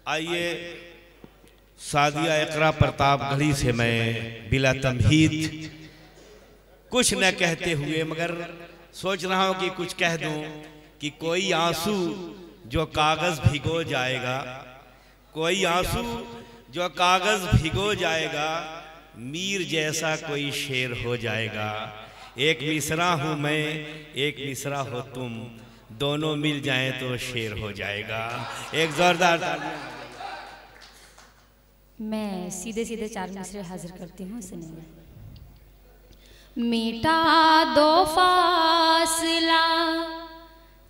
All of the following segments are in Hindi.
आइए सादिया इकरा प्रतापगढ़ी से मैं बिला तमहीद कुछ न कहते हुए मगर सोच रहा हूं कि कुछ कह दूं कि कोई आंसू जो कागज भिगो जाएगा, कोई आंसू जो कागज भिगो जाएगा, मीर जैसा कोई शेर हो जाएगा। एक मिसरा हूं मैं, एक मिसरा हो तुम, दोनों मिल जाएं तो शेर हो जाएगा। एक जोरदार मैं सीधे सीधे 4 मिसरे हाजिर करती हूँ, सुनिए। मिटा दो फासला,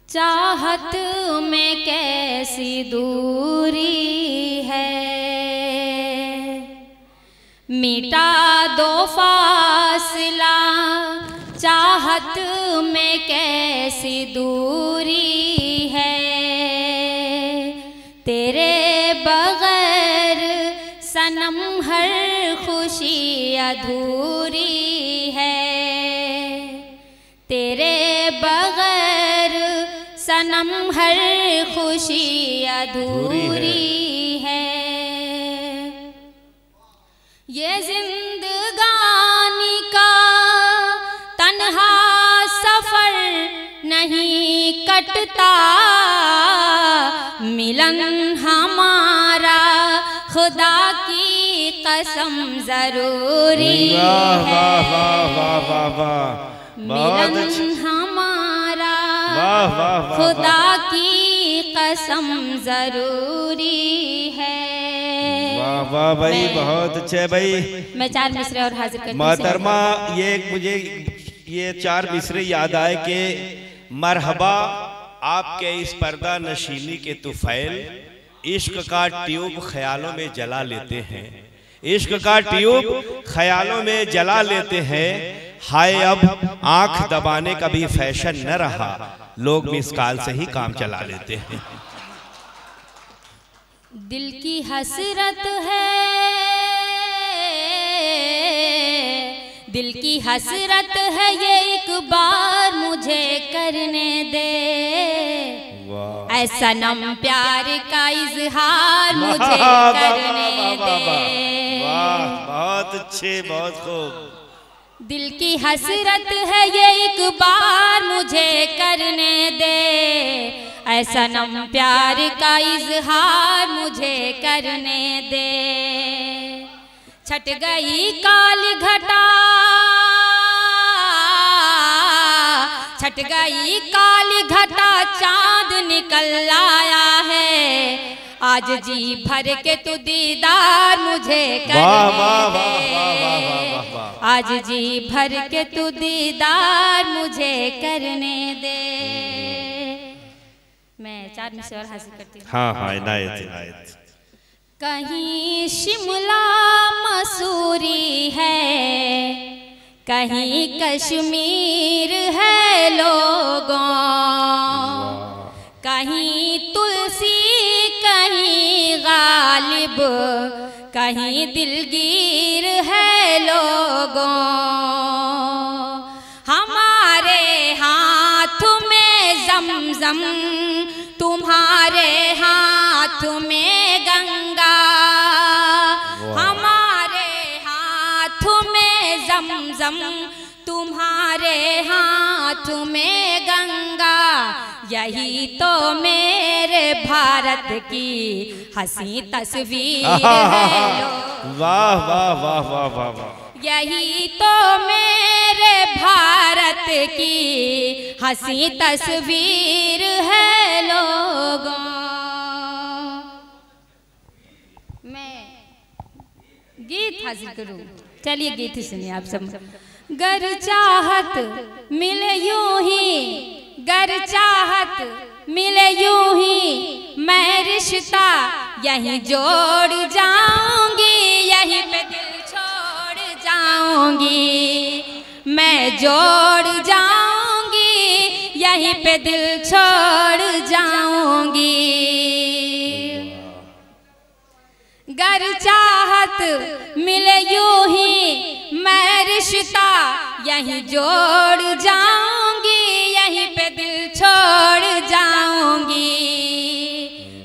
चाहत में कैसी दूरी है, मिटा दो फासला, चाहत में कैसी दूरी है, तेरे बगैर सनम हर खुशी अधूरी है, तेरे बगैर सनम हर खुशी अधूरी है। ये जिंदगानी का तन्हा सफर नहीं कटता, मिलन हमारा खुदा की कसम जरूरी है, मिलन हमारा खुदा की कसम जरूरी है। वाह वाह भाई, बहुत अच्छे भाई। मैं 4 मिसरे और हाजिर करती हूँ मोहतरमा। मुझे ये 4 मिसरे याद आए कि मरहबा आपके इस पर्दा नशीनी के तुफैल, इश्क का ट्यूब ख्यालों में जला लेते हैं, इश्क का ट्यूब ख्यालों में जला लेते हैं। हाय अब आंख दबाने का भी फैशन न रहा, लोग मिसकाल से ही काम चला लेते हैं। दिल की हसरत है, दिल की हसरत है, ये एक बार मुझे करने दे, ऐसा नम प्यार का इजहार मुझे करने दे। वाह, बहुत अच्छे, बहुत खूब। दिल की हसरत है, ये एक बार मुझे करने दे, ऐसा नम प्यार का इजहार मुझे करने दे। छट गई काली घटा, छट गई काली घटा, चांद निकल आया है, आज जी भर के तू दीदार मुझे करने दे, आज जी भर के तू दीदार मुझे करने दे। मैं 4 मिसरे और हाजिर करती हूँ। हाँ हाँ, इनायत इनायत। कहीं शिमला मसूरी है, कहीं कश्मीर है लोगों, कहीं तुलसी कहीं गालिब, कहीं दिलगीर है लोगों, हमारे हाथ में जमजम, तुम्हारे हाथ में गंगा, हमारे हाथ में जमजम, तुम्हारे हाथ में गंगा, यही तो मेरे भारत की हंसी तस्वीर है। वाह वाह वाह वाह वाह वाह। यही तो मेरे भारत की हंसी तस्वीर है लोगों। मैं गीत हाजिर करूं, चलिए गीत ही सुनिए आप सब। गर चाहत मिले यूं ही, गर चाहत मिले यूं ही, मैं रिश्ता यहीं जोड़ जाऊंगी, यहीं पे दिल छोड़ जाऊंगी, मैं जोड़ जाऊंगी, यहीं पे दिल छोड़ जाऊंगी। गर चाहत मिले यूं ही, मैं रिश्ता यहीं जोड़ जाऊंगी, यहीं पे दिल छोड़ जाऊंगी।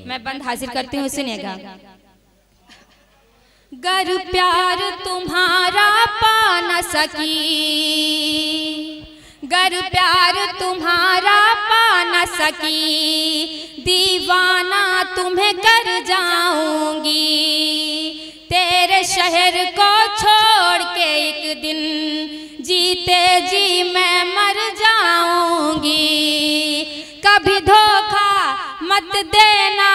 मैं मैं बंद हाजिर करती हूँ, सुनिएगा। गर प्यार तुम्हारा पा न सकी, गर प्यार तुम्हारा पा न सकी, दीवाना तुम्हें कर जाऊंगी। तेरे शहर को छोड़ के एक दिन जीते जी मैं मर जाऊंगी। कभी धोखा मत देना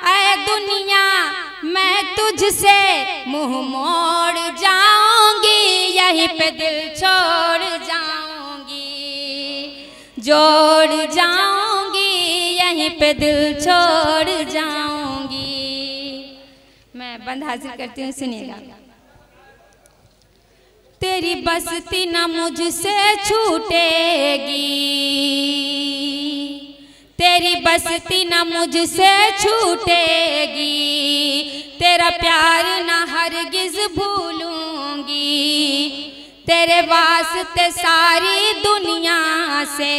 ऐ दुनिया, मैं तुझसे मुंह मोड़ जाऊंगी। यहीं पे दिल छोड़ जाऊंगी, जोड़ जाऊंगी, यहीं पे दिल छोड़ जाऊंगी। मैं बंद हाजिर करती हूँ, सुनिएगा। तेरी बस्ती न मुझसे छूटेगी, तेरी बस्ती न मुझसे छूटेगी। तेरा प्यार न हरगिज भूलूंगी। तेरे वास्ते सारी दुनिया से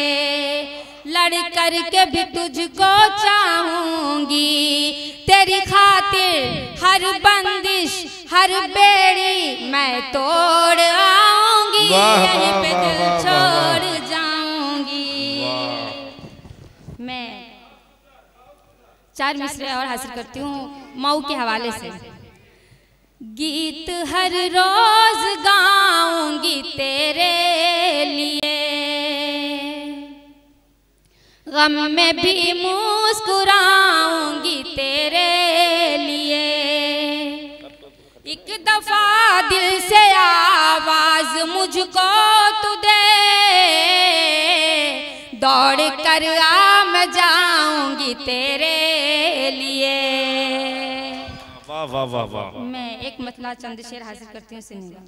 लड़ कर के भी तुझको चाहूंगी। तेरी खातिर हर बंदिश हर बेड़ी मैं तोड़ आऊंगी। यहीं पे दिल छोड़ जाऊंगी। मैं 4 मिसरे और हासिल करती हूँ मऊ के हवाले से। गीत हर रोज गाऊंगी तेरे लिए, गम में भी मुस्कुराऊंगी तेरे लिए। एक दफा दिल से आवाज मुझको तू दे, दौड़ कर आ मैं जाऊंगी तेरे लिए। वाह वाह वाह वाह। मैं एक मतला चंद शेर हासिल करती हूँ, सुनिएगा।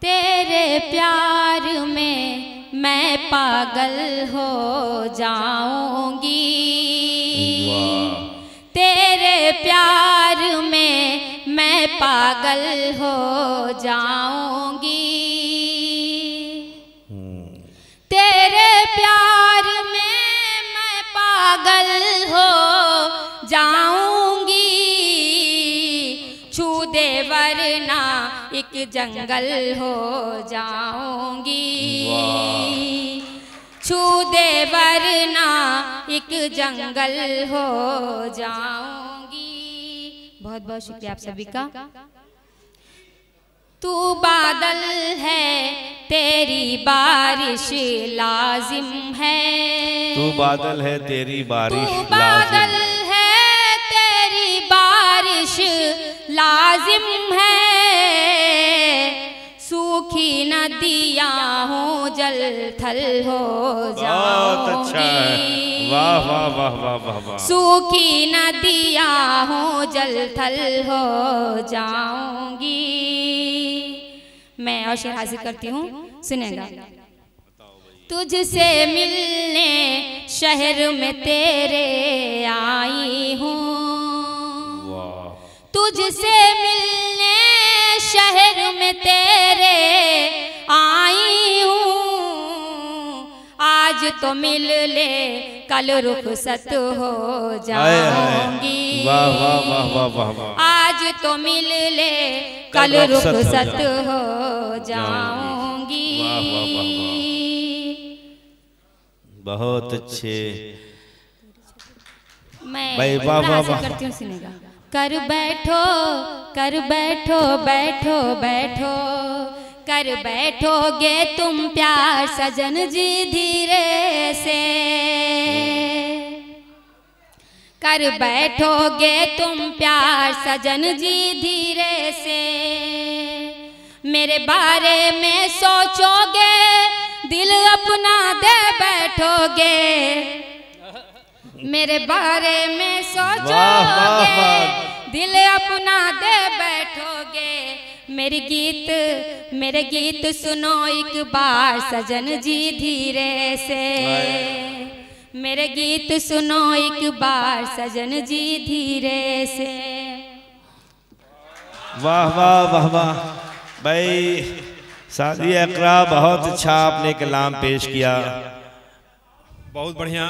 तेरे प्यार में मैं पागल हो जाऊंगी। तेरे प्यार में मैं पागल हो जाऊंगी। तेरे प्यार में मैं पागल हो जाऊंगी। छू दे वरना एक जंगल हो जाऊंगी। छू दे वरना एक जंगल हो जाऊंगी। बहुत बहुत शुक्रिया आप सभी का। तू बादल है तेरी बारिश लाजिम है। तू बादल है तेरी बारिश तू बादल है तेरी बारिश लाजिम है। सूखी नदियाँ हो जल थल हो जाऊंगी। बहुत अच्छा है। वाह वाह वाह वाह वाह वाह। सूखी नदियाँ हो जल थल हो जाऊंगी। मैं और शेर हाजिर करती हूँ, सुनेगा। तुझसे मिलने शहर में तेरे आई हूँ। तुझसे मिलने शहर में तेरे आई हूँ। आज तो मिल ले कल रुखसत हो जाऊंगी। वाह वाह वाह वाह वाह वाह। आज तो मिल ले कल रुखसत हो जाऊंगी। बहुत अच्छे। मैं भाई वाह वाह वाह करती हूँ, सुनेगा। कर बैठो बैठो बैठो, कर बैठोगे तुम प्यार सजन जी धीरे से। कर बैठोगे तुम प्यार सजन जी धीरे से। मेरे बारे में सोचोगे दिल अपना दे बैठोगे। मेरे बारे में सोचोगे दिल अपना दे बैठोगे। मेरे गीत सुनो एक बार सजन जी धीरे से। मेरे गीत सुनो एक बार सजन जी धीरे से। वाह वाह वाह वाह। भाई सादिया इकरा बहुत अच्छा आपने कलाम पेश किया, बहुत बढ़िया।